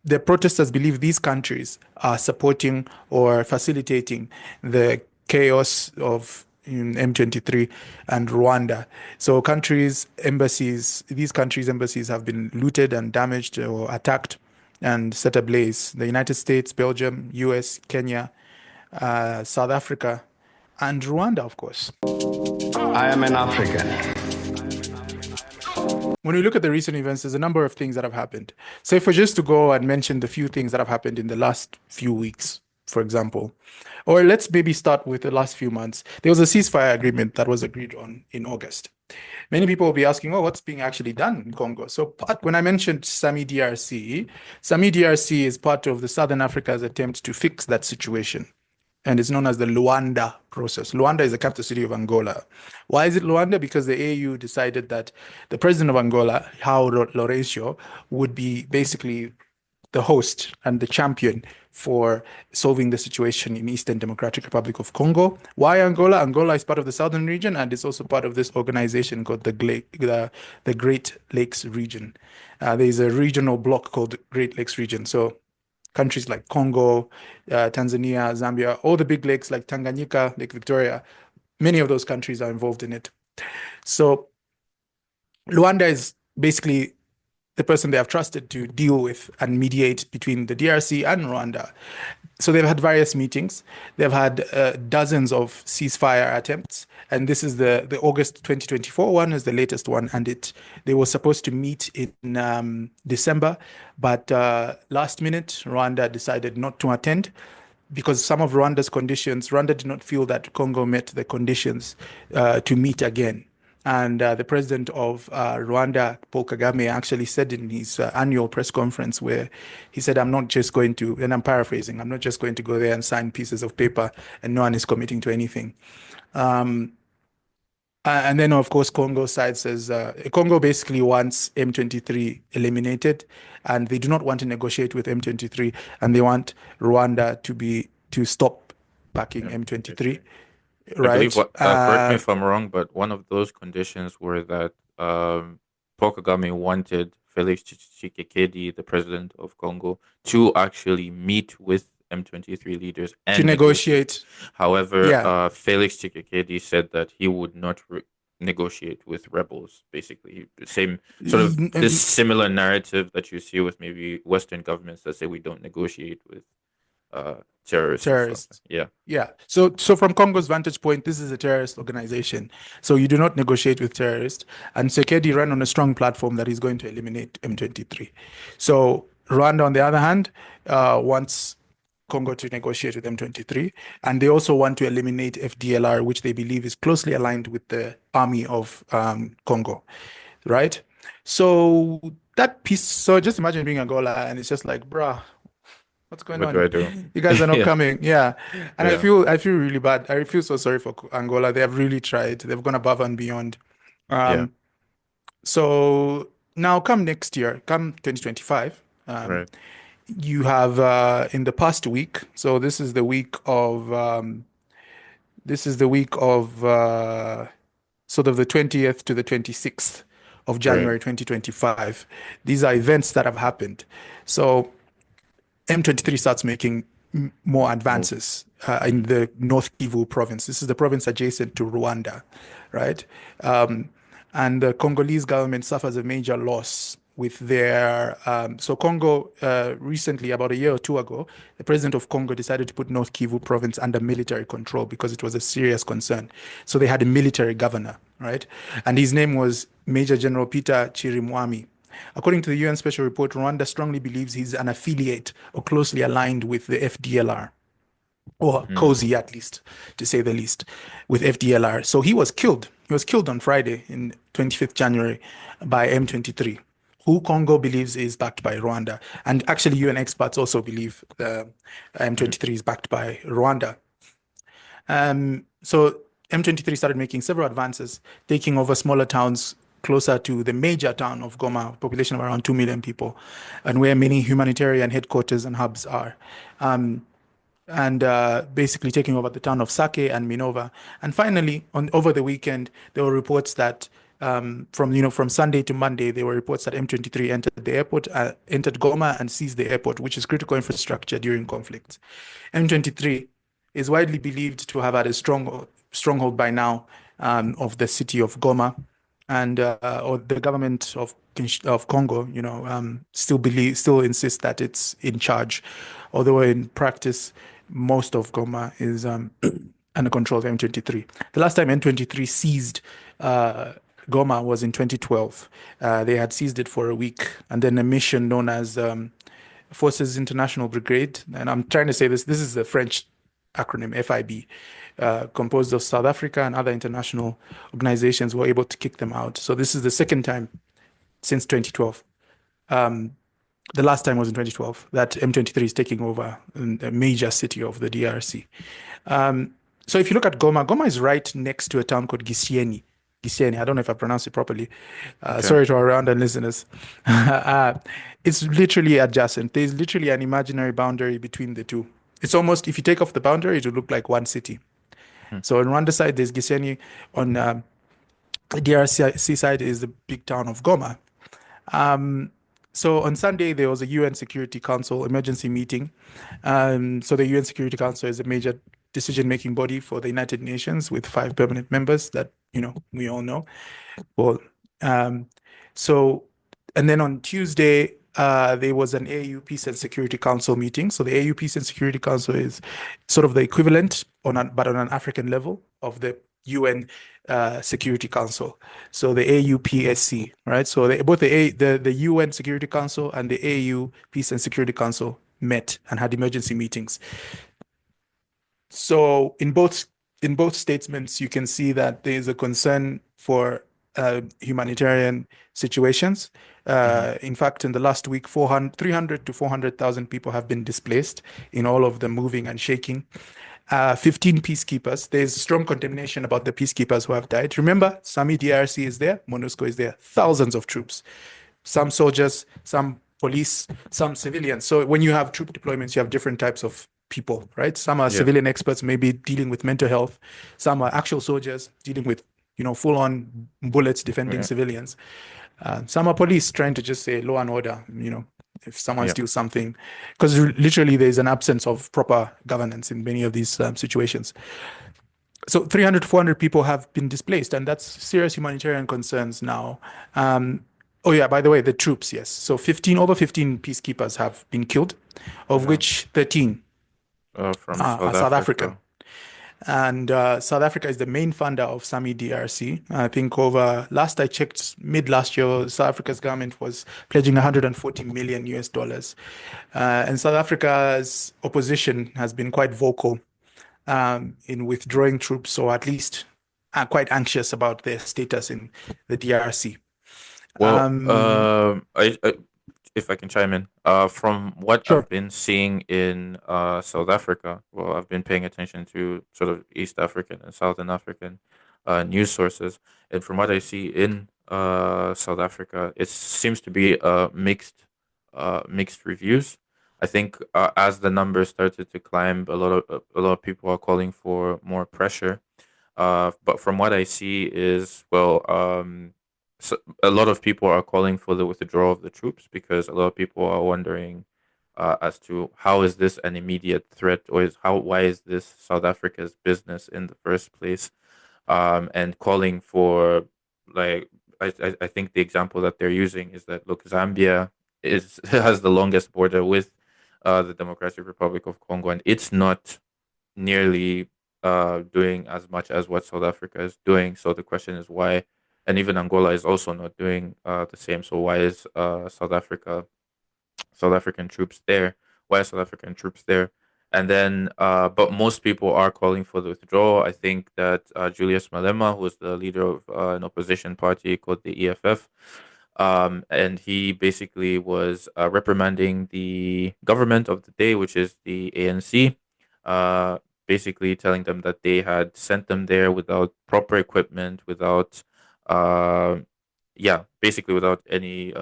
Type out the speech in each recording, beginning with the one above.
the protesters believe these countries are supporting or facilitating the chaos of M23 and Rwanda. So these countries' embassies have been looted and damaged or attacked and set ablaze. The United States, Belgium, US, Kenya, South Africa, and Rwanda, of course. I am an African. When we look at the recent events, there's a number of things that have happened. So if we're just to go and mention the few things that have happened in the last few weeks, for example, or let's maybe start with the last few months. There was a ceasefire agreement that was agreed on in August. Many people will be asking, oh, what's being actually done in Congo? So when I mentioned SAMI DRC is part of the Southern Africa's attempt to fix that situation. And it's known as the Luanda process. Luanda is the capital city of Angola. Why is it Luanda? Because the AU decided that the president of Angola, João Lourenço, would be basically the host and the champion for solving the situation in Eastern Democratic Republic of Congo. Why Angola? Angola is part of the southern region and it's also part of this organization called the Great Lakes region. There's a regional bloc called Great Lakes region. So countries like Congo, Tanzania, Zambia, all the big lakes like Tanganyika, Lake Victoria, many of those countries are involved in it. So Luanda is basically the person they have trusted to deal with and mediate between the DRC and Rwanda. So they've had various meetings. They've had dozens of ceasefire attempts. And this is the August 2024 one is the latest one. And they were supposed to meet in December. But last minute, Rwanda decided not to attend because some of Rwanda's conditions, Rwanda did not feel that Congo met the conditions to meet again. And the president of Rwanda, Paul Kagame, actually said in his annual press conference where he said, I'm not just going to, and I'm paraphrasing, I'm not just going to go there and sign pieces of paper and no one is committing to anything. And then, of course, Congo side says, Congo basically wants M23 eliminated and they do not want to negotiate with M23 and they want Rwanda to stop backing M23. Right. I believe, correct me if I'm wrong, but one of those conditions were that Paul Kagame wanted Felix Tshisekedi, the president of Congo, to actually meet with M23 leaders and to negotiate. However, Felix Tshisekedi said that he would not negotiate with rebels. Basically, the same sort of this similar narrative that you see with maybe Western governments that say we don't negotiate with terrorists. Yeah. So from Congo's vantage point, this is a terrorist organization. So you do not negotiate with terrorists. And Tshisekedi ran on a strong platform that is going to eliminate M23. So Rwanda, on the other hand, wants Congo to negotiate with M23. And they also want to eliminate FDLR, which they believe is closely aligned with the army of Congo, right? So that piece, so just imagine being Angola and it's just like, bruh, what's going on? What do I do? You guys are not coming. Yeah. And I feel really bad. I feel so sorry for Angola. They have really tried. They've gone above and beyond. So now come next year, come 2025, right. You have in the past week, so this is the week of sort of the 20th to the 26th of January 2025. These are events that have happened. So M23 starts making more advances in the North Kivu province. This is the province adjacent to Rwanda, right? And the Congolese government suffers a major loss with their... so Congo, recently, about a year or two ago, the president of Congo decided to put North Kivu province under military control because it was a serious concern. So they had a military governor, right? And his name was Major General Peter Chirimwami. According to the UN Special Report, Rwanda strongly believes he's an affiliate or closely aligned with the FDLR, or cozy at least, to say the least, with FDLR. So he was killed. He was killed on Friday, in 25th January, by M23, who Congo believes is backed by Rwanda. And actually, UN experts also believe the M23 is backed by Rwanda. So M23 started making several advances, taking over smaller towns closer to the major town of Goma, population of around 2 million people, and where many humanitarian headquarters and hubs are. And basically taking over the town of Sake and Minova. And finally, over the weekend, there were reports that from Sunday to Monday, there were reports that M23 entered Goma and seized the airport, which is critical infrastructure during conflicts. M23 is widely believed to have had a stronghold by now of the city of Goma, and or the government of Congo, still insists that it's in charge, although in practice, most of Goma is under control of M23. The last time M23 seized Goma was in 2012. They had seized it for a week, and then a mission known as Forces International Brigade, and I'm trying to say this. This is the French acronym FIB, composed of South Africa and other international organizations, were able to kick them out. So this is the second time since 2012. The last time was in 2012 that M23 is taking over a major city of the DRC. So if you look at Goma, Goma is right next to a town called Gisenyi. Gisenyi, I don't know if I pronounced it properly. Okay. Sorry to our Rwandan listeners. It's literally adjacent. There's literally an imaginary boundary between the two. It's almost, if you take off the boundary, it would look like one city. Hmm. So on Rwanda side, there's Gisenyi. On the DRC side is the big town of Goma. So on Sunday, there was a UN Security Council emergency meeting. So the UN Security Council is a major decision-making body for the United Nations with 5 permanent members that, we all know. Well, so, and then on Tuesday, there was an AU Peace and Security Council meeting. So the AU Peace and Security Council is sort of the equivalent, but on an African level, of the UN Security Council. So the AUPSC, right? So both the UN Security Council and the AU Peace and Security Council met and had emergency meetings. So in both statements, you can see that there is a concern for humanitarian situations. In fact, in the last week, 300 to 400,000 people have been displaced in all of the moving and shaking. 15 peacekeepers. There's strong condemnation about the peacekeepers who have died. Remember, SAMI DRC is there, MONUSCO is there, thousands of troops, some soldiers, some police, some civilians. So when you have troop deployments, you have different types of people, right? Some are Yeah. civilian experts, maybe dealing with mental health. Some are actual soldiers dealing with, full-on bullets defending Yeah. civilians. Some are police trying to just say law and order, if someone Yeah. steals something, because literally there's an absence of proper governance in many of these situations. So 300 to 400 people have been displaced, and that's serious humanitarian concerns now. Oh yeah, by the way, the troops, yes. So over 15 peacekeepers have been killed, of Yeah. which 13 From are South South African. Africa. And South Africa is the main funder of SAMI DRC. I think last I checked, mid last year, South Africa's government was pledging 140 million US dollars. And South Africa's opposition has been quite vocal in withdrawing troops, or at least quite anxious about their status in the DRC. Well, I if I can chime in, from what Sure. I've been seeing in South Africa, well, I've been paying attention to sort of East African and Southern African news sources, and from what I see in South Africa, it seems to be mixed reviews. I think as the numbers started to climb, a lot of people are calling for more pressure. But from what I see is, well, so a lot of people are calling for the withdrawal of the troops because a lot of people are wondering as to how is this an immediate threat, or why is this South Africa's business in the first place, and calling for, like, I think the example that they're using is that, look, Zambia is has the longest border with the Democratic Republic of Congo, and it's not nearly doing as much as what South Africa is doing. So the question is why, and even Angola is also not doing the same. So why is South African troops there? Why are South African troops there? And then, but most people are calling for the withdrawal. I think that Julius Malema, who is the leader of an opposition party called the EFF, and he basically was reprimanding the government of the day, which is the ANC, uh, basically telling them that they had sent them there without proper equipment, without, uh, yeah, basically without any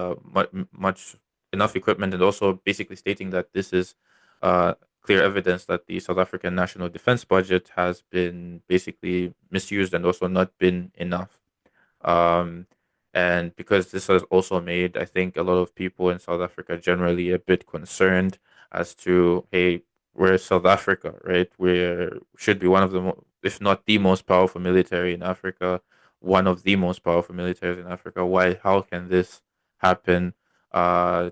much enough equipment, and also basically stating that this is uh, clear evidence that the South African national defense budget has been basically misused and also not been enough. Um, and because this has also made, I think, a lot of people in South Africa generally a bit concerned as to, hey, we're South Africa, right? We should be one of the, if not the most powerful military in Africa, one of the most powerful militaries in Africa. Why? How can this happen? How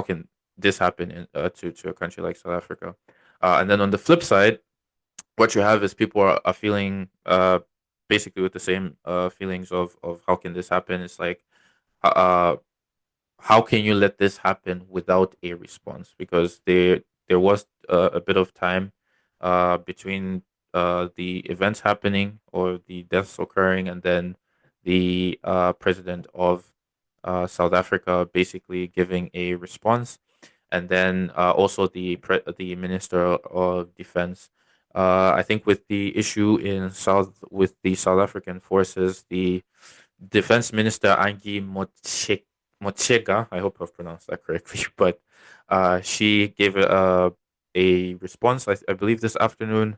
can this happen to a country like South Africa? And then on the flip side, what you have is people are feeling basically with the same feelings of how can this happen. It's like uh how can you let this happen without a response? Because there was a bit of time between the events happening or the deaths occurring, and then the president of South Africa basically giving a response, and then also the minister of defense. I think with the issue in South with the South African forces, the Defense Minister Angie Motshega, I hope I've pronounced that correctly, but she gave a response, I believe, this afternoon,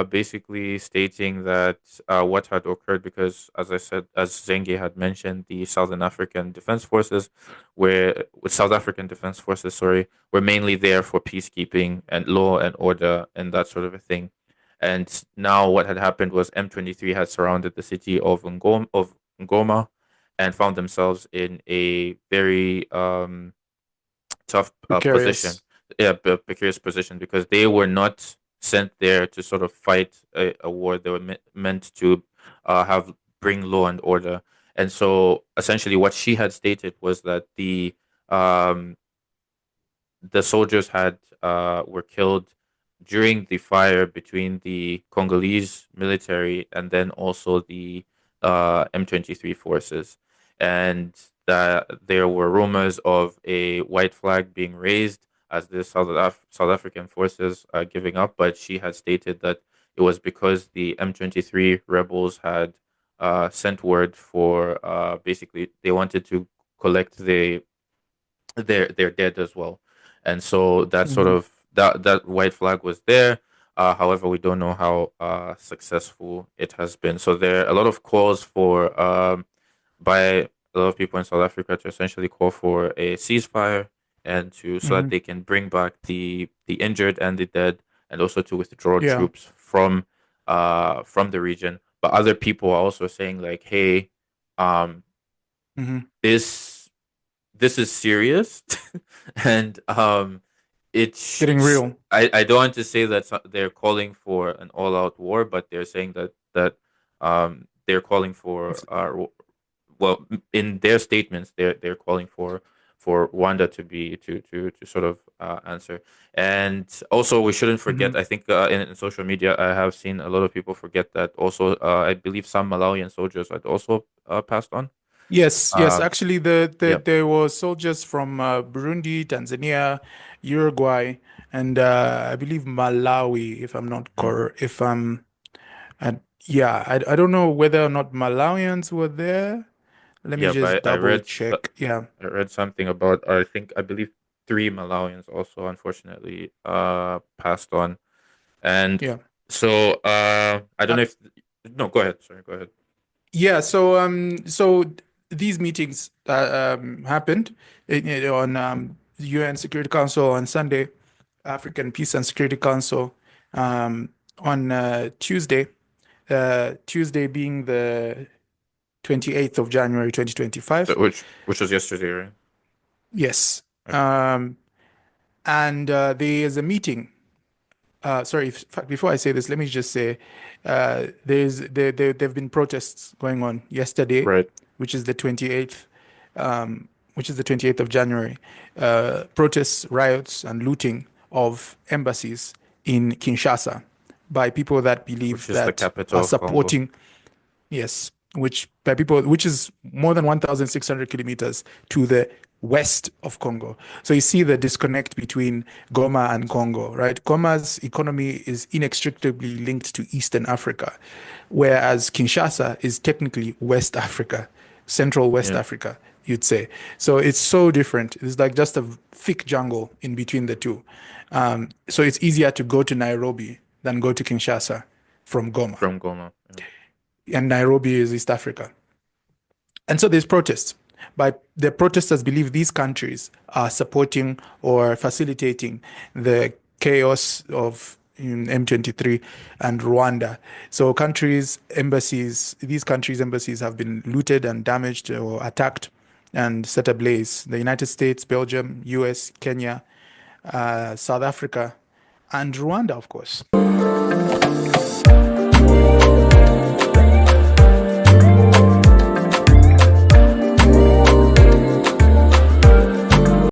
basically stating that what had occurred, because, as I said, as Zenge had mentioned, the Southern African Defense Forces, with South African Defense Forces, sorry, were mainly there for peacekeeping and law and order and that sort of a thing. And now what had happened was M23 had surrounded the city of Ngoma and found themselves in a very tough position, Precarious. yeah, precarious position, because they were not sent there to sort of fight a war. They were meant to have bring law and order. And so essentially, what she had stated was that um, the soldiers had were killed during the fire between the Congolese military and then also the M23 forces, and that there were rumors of a white flag being raised as the South African forces are giving up, but she had stated that it was because the M23 rebels had sent word for basically they wanted to collect their dead as well, and so that sort Mhm. of that white flag was there. However, we don't know how successful it has been. So there are a lot of calls for by a lot of people in South Africa to essentially call for a ceasefire and to so that Mhm. they can bring back the injured and the dead, and also to withdraw Yeah. troops from the region. But other people are also saying like, hey, um, Mhm. this this is serious, and Getting real. I don't want to say that they're calling for an all-out war, but they're saying that they're calling for It's- well, in their statements they're calling for Rwanda to be to sort of answer. And also we shouldn't forget, mhm. I think in social media I have seen a lot of people forget that also I believe some Malawian soldiers had also passed on. Yes, yes. um Actually, yeah. there were soldiers from Burundi, Tanzania, Uruguay, and I believe Malawi, if I'm not Mm. correct. If I'm, yeah, I don't know whether or not Malawians were there. Let me Yeah, just but double check. Yeah, I read something about, I believe, three Malawians also unfortunately passed on. And yeah. so I don't Uh, know if no, go ahead. Sorry, go ahead. Yeah, so these meetings happened on the UN Security Council on Sunday, African Peace and Security Council on Tuesday, Tuesday being the 28th of January 2025. Which was yesterday, right? Yes. Okay. And there is a meeting. Sorry, in fact, before I say this, let me just say there have been protests going on yesterday, Right. which is the 28th, which is the 28th of January. Protests, riots, and looting of embassies in Kinshasa by people that Which believe is the that capital are of Congo. supporting. Yes, which by people, which is more than 1,600 kilometers to the west of Congo. So you see the disconnect between Goma and Congo, right? Goma's economy is inextricably linked to Eastern Africa, whereas Kinshasa is technically West Africa, Central West Yeah. Africa, you'd say. So it's so different. It's like just a thick jungle in between the two. So it's easier to go to Nairobi than go to Kinshasa from Goma, From Goma. Yeah. and Nairobi is East Africa. And so there's protests. But the protesters believe these countries are supporting or facilitating the chaos of M23 and Rwanda. So these countries' embassies have been looted and damaged or attacked and set ablaze. The United States, Belgium, US, Kenya, South Africa, and Rwanda, of course.